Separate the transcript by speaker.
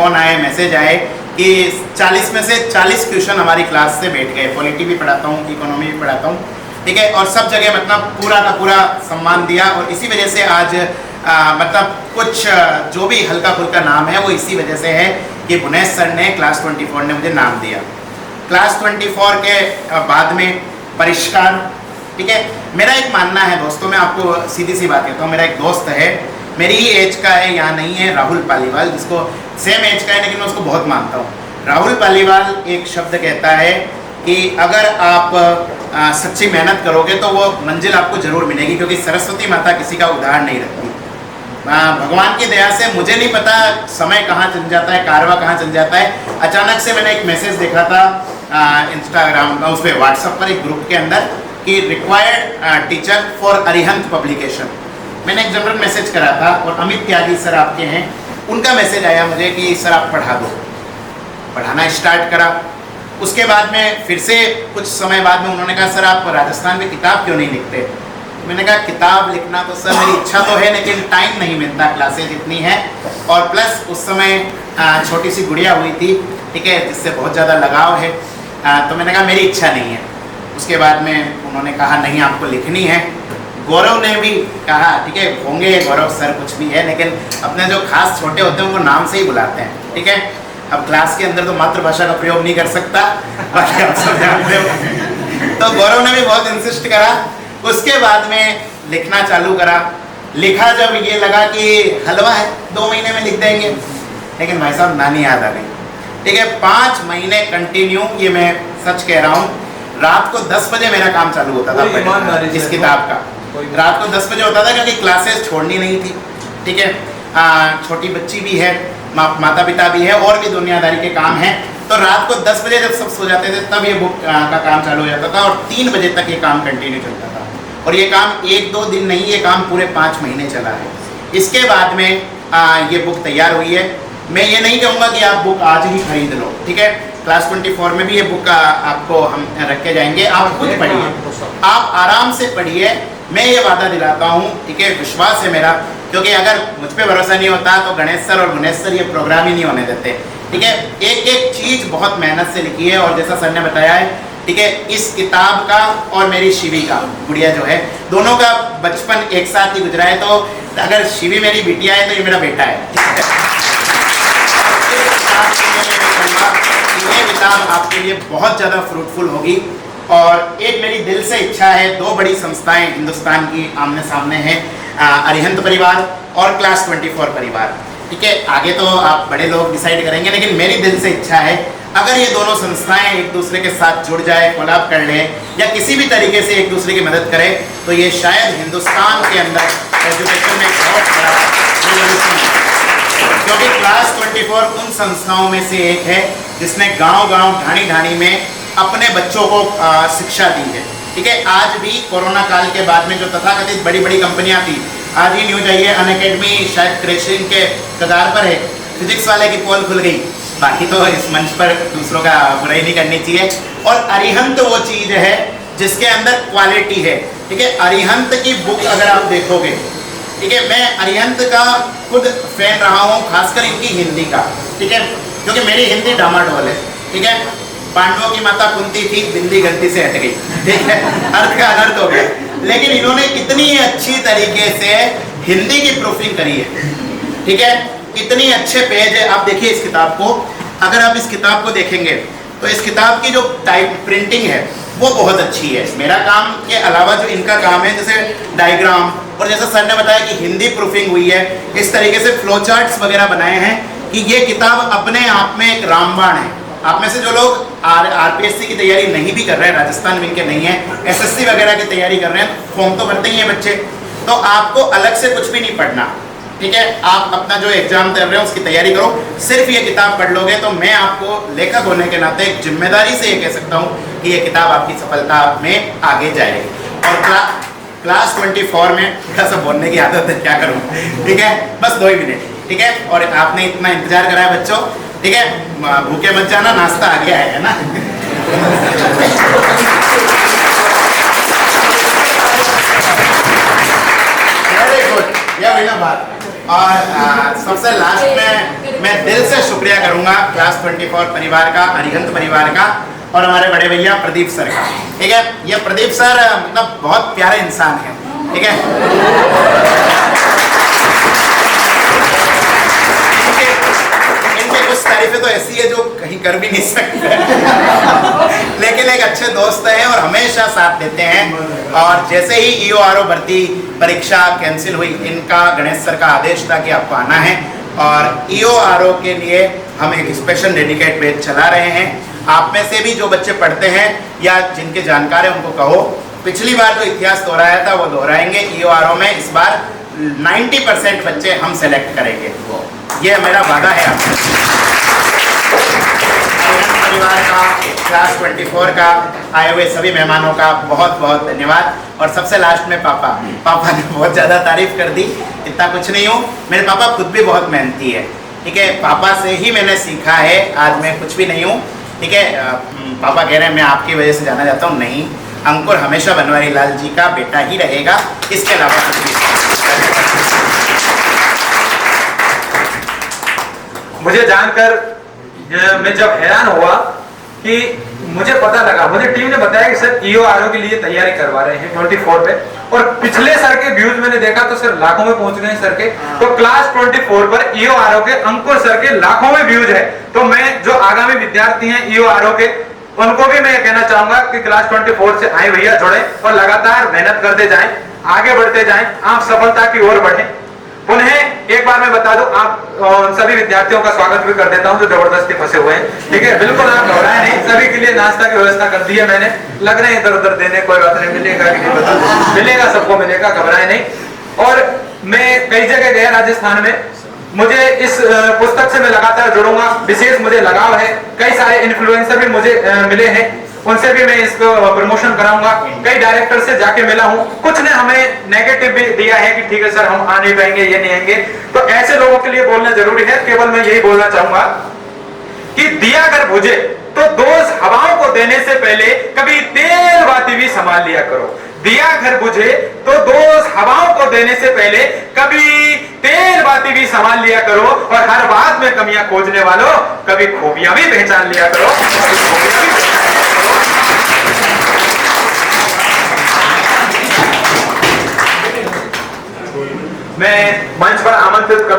Speaker 1: Phone आए, message आए कि 40 में से 40 क्वेश्चन हमारी क्लास से बैठ गए। पॉलिटी भी पढ़ाता हूँ, इकोनॉमी भी पढ़ाता हूँ, ठीक है, और सब जगह मतलब पूरा का पूरा सम्मान दिया। और इसी वजह से आज मतलब कुछ जो भी हल्का फुल्का नाम है वो इसी वजह से है कि बुनेश सर ने, क्लास 24 ने मुझे नाम दिया। क्लास 24 के बाद में परिष्कार, ठीक है। मेरा एक मानना है दोस्तों, मैं आपको सीधी सी बात कहता हूँ, मेरा एक दोस्त है, मेरी ही एज का है, यहाँ नहीं है, राहुल पालीवाल, जिसको सेम एज का है लेकिन मैं उसको बहुत मानता हूँ। राहुल पालीवाल एक शब्द कहता है कि अगर आप सच्ची मेहनत करोगे तो वो मंजिल आपको जरूर मिलेगी, क्योंकि सरस्वती माता किसी का उधार नहीं रखती। भगवान की दया से मुझे नहीं पता समय कहाँ चल जाता है, कारवा कहाँ चल जाता है। अचानक से मैंने एक मैसेज देखा था इंस्टाग्राम, उस पर व्हाट्सएप पर एक ग्रुप के अंदर कि required teacher for Arihant publication. मैंने एक जनरल मैसेज करा था और अमित त्यागी सर आपके हैं, उनका मैसेज आया मुझे कि सर आप पढ़ा दो। पढ़ाना स्टार्ट करा। उसके बाद में फिर से कुछ समय बाद में उन्होंने कहा सर आप राजस्थान में किताब क्यों नहीं लिखते। मैंने कहा किताब लिखना तो सर मेरी इच्छा तो है लेकिन टाइम नहीं मिलता, क्लासेज इतनी है, और प्लस उस समय छोटी सी गुड़िया हुई थी, ठीक है, जिससे बहुत ज़्यादा लगाव है। तो मैंने कहा मेरी इच्छा नहीं है। उसके बाद में उन्होंने कहा नहीं आपको लिखनी है। गौरव ने भी कहा ठीक है, होंगे गौरव सर कुछ भी है, लेकिन अपने जो खास छोटे होते हैं उनको नाम से ही बुलाते हैं, ठीक है। अब क्लास के अंदर तो मातृभाषा का प्रयोग नहीं कर सकता, बाकी आप सब जानते हो। तो गौरव ने भी बहुत इंसिस्ट करा। उसके बाद में लिखना चालू करा। लिखा जब ये लगा कि हलवा है 2 महीने में लिख देंगे, लेकिन भाई साहब नानी याद आ गई, ठीक है। 5 महीने कंटिन्यू, ये मैं सच कह रहा हूँ, रात को 10 बजे मेरा काम चालू होता था इस किताब का। रात को 10 बजे होता था क्योंकि क्लासेस छोड़नी नहीं थी, ठीक है। छोटी बच्ची भी है, माता पिता भी है, और भी दुनियादारी के काम हैं। तो रात को 10 बजे जब सब सो जाते थे तब ये बुक का काम चालू हो जाता था और 3 बजे तक ये काम कंटिन्यू चलता था। और ये काम 1-2 दिन नहीं, ये काम पूरे 5 महीने चला है। इसके बाद में ये बुक तैयार हुई है। मैं ये नहीं कहूँगा कि आप बुक आज ही खरीद लो, ठीक है। क्लास 24 में भी ये बुक आपको हम रख के जाएंगे, आप खुद पढ़िए, आप आराम से पढ़िए। मैं ये वादा दिलाता हूँ, ठीक है, विश्वास है मेरा, क्योंकि अगर मुझ पे भरोसा नहीं होता तो गणेश सर और गुनेश सर ये प्रोग्राम ही नहीं होने देते, ठीक है। एक एक चीज़ बहुत मेहनत से लिखी है, और जैसा सर ने बताया है, ठीक है, इस किताब का और मेरी शिवी का, गुड़िया जो है, दोनों का बचपन एक साथ ही गुजरा है। तो अगर शिवी मेरी बिटिया है तो ये मेरा बेटा है, ये किताब आपके लिए बहुत ज़्यादा फ्रूटफुल होगी। और एक मेरी दिल से इच्छा है, 2 बड़ी संस्थाएं हिंदुस्तान की आमने सामने हैं, अरिहंत परिवार और क्लास 24 परिवार, ठीक है। आगे तो आप बड़े लोग डिसाइड करेंगे, लेकिन मेरी दिल से इच्छा है अगर ये दोनों संस्थाएं एक दूसरे के साथ जुड़ जाए, कोलैब कर लें, या किसी भी तरीके से एक दूसरे की मदद करें, तो ये शायद हिंदुस्तान के अंदर एजुकेशन में बहुत बड़ा रिवॉल्यूशन है। क्योंकि क्लास 24 उन संस्थाओं में से एक है जिसने गांव-गांव, ढाणी-ढाणी में अपने बच्चों को शिक्षा दी है, ठीक है। आज भी कोरोना काल के बाद में जो तथाकथित बड़ी बड़ी कंपनियां थी, आज ही न्यूज आई है, अनअकैडमी शायद क्रैशिंग के कगार पर है, फिजिक्स वाले की पोल खुल गई। बाकी तो इस मंच पर दूसरों का बुराई नहीं करनी चाहिए। और अरिहंत वो चीज़ है जिसके अंदर क्वालिटी है, ठीक है। अरिहंत की बुक अगर आप देखोगे, ठीक है, मैं अरिहंत का खुद फैन रहा हूँ, खासकर इनकी हिंदी का, ठीक है, क्योंकि मेरी हिंदी डामाडोल है, ठीक है। पांडवों की माता कुंती थी, बिंदी गलती से हट गई, ठीक है, अर्थ का अनर्थ हो गया, लेकिन इन्होंने कितनी अच्छी तरीके से हिंदी की प्रूफिंग करी है, ठीक है। इतनी अच्छे पेज है, आप देखिए इस किताब को, अगर आप इस किताब को देखेंगे तो इस किताब की जो टाइप प्रिंटिंग है वो बहुत अच्छी है। मेरा काम के अलावा जो इनका काम है, जैसे डायग्राम, और जैसा सर ने बताया कि हिंदी प्रूफिंग हुई है, इस तरीके से फ्लो चार्ट्स वगैरह बनाए हैं कि ये किताब अपने आप में एक रामबाण है। आप में से जो लोग आरपीएससी की तैयारी नहीं भी कर रहे हैं, राजस्थान विंग के नहीं है, एसएससी वगैरह की तैयारी कर रहे हैं, फॉर्म तो भरते ही हैं बच्चे, तो आपको अलग से कुछ भी नहीं पढ़ना, ठीक है। आप अपना जो एग्जाम दे रहे हो उसकी तैयारी करो, सिर्फ ये किताब पढ़ लोगे तो मैं आपको लेखक होने के नाते एक जिम्मेदारी से ये कह सकता हूँ कि ये किताब आपकी सफलता में आगे जाएगी। और क्लास 24 में थोड़ा सा बोलने की आदत है, क्या करूँ, ठीक है, बस 2 ही मिनट, ठीक है। और आपने इतना इंतजार करा है बच्चों, ठीक है, भूखे मत जाना, नाश्ता आ गया है ना। वेरी गुड, यह हुई ना बात। और सबसे लास्ट में मैं दिल से शुक्रिया करूंगा क्लास 24 परिवार का, अरिहंत परिवार का और हमारे बड़े भैया प्रदीप सर का। ठीक है, ये प्रदीप सर मतलब बहुत प्यारे इंसान हैं। ठीक है, इनके कुछ तारीफें तो ऐसी है जो कहीं कर भी नहीं सकते लेकिन एक अच्छे दोस्त हैं और हमेशा साथ देते हैं। और जैसे ही EORO भर्ती परीक्षा कैंसिल हुई, इनका गणेश सर का आदेश था कि आपको आना है और EORO के लिए हम एक स्पेशल डेडिकेट बैच चला रहे हैं। आप में से भी जो बच्चे पढ़ते हैं या जिनके जानकार है उनको कहो, पिछली बार जो इतिहास दोहराया था वो दोहराएंगे। EORO में इस बार 90% बच्चे हम सेलेक्ट करेंगे, ये मेरा वादा है आपसे। परिवार का, क्लास 24 का, आए हुए सभी मेहमानों का बहुत बहुत धन्यवाद। और सबसे लास्ट में पापा ने बहुत ज़्यादा तारीफ कर दी, इतना कुछ नहीं हूँ। मेरे पापा खुद भी बहुत मेहनती है। ठीक है, पापा से ही मैंने सीखा है, आज मैं कुछ भी नहीं हूँ। ठीक है, पापा कह रहे हैं मैं आपकी वजह से जाना चाहता हूँ, नहीं, अंकुर हमेशा बनवारी लाल जी का बेटा ही रहेगा, इसके अलावा कुछ नहीं।
Speaker 2: मुझे जानकर मैं जब हैरान हुआ कि मुझे पता लगा, मुझे टीम ने बताया कि सर EORO के लिए तैयारी करवा रहे हैं 24 पे, और पिछले सर के व्यूज मैंने देखा तो सर लाखों में पहुंच गए सर के। तो क्लास 24 पर EORO के अंकुर सर के लाखों में व्यूज है। तो मैं जो आगामी विद्यार्थी हैं EORO के, उनको भी मैं कहना चाहूंगा कि क्लास 24 से आए भैया जुड़े और लगातार मेहनत करते जाएं, आगे बढ़ते जाएं, आप सफलता की ओर बढ़ें। उन्हें एक बार मैं बता दूं, आप सभी विद्यार्थियों का स्वागत भी कर देता हूं जो जबरदस्ती फंसे हुए हैं। ठीक है, बिल्कुल आप घबराए नहीं, सभी के लिए नाश्ता की व्यवस्था कर दी है मैंने। लग रहे हैं इधर उधर देने, कोई बात नहीं, मिलेगा कि नहीं पता, मिलेगा, सबको मिलेगा, घबराए नहीं। और मैं कई जगह गया राजस्थान में, मुझे इस पुस्तक से मैं लगातार जुड़ूंगा, विशेष मुझे लगाव है। कई सारे इन्फ्लुएंसर भी मुझे मिले हैं, उनसे भी मैं इसको प्रमोशन कराऊंगा। कई डायरेक्टर से जाके मिला हूं, कुछ ने हमें नेगेटिव भी दिया है कि ठीक है सर हम आ नहीं पाएंगे, ये नहीं आएंगे। तो ऐसे लोगों के लिए बोलना जरूरी है। केवल मैं यही बोलना चाहूंगा कि दिया अगर बुझे तो दोस्त हवाओं को देने से पहले कभी तेल बाती भी संभाल लिया करो। दिया घर बुझे तो दोस्त हवाओं को देने से पहले कभी तेल बाती भी संभाल लिया करो, और हर बात में कमियां खोजने वालों कभी खूबियां भी पहचान लिया करो। मैं मंच पर आमंत्रित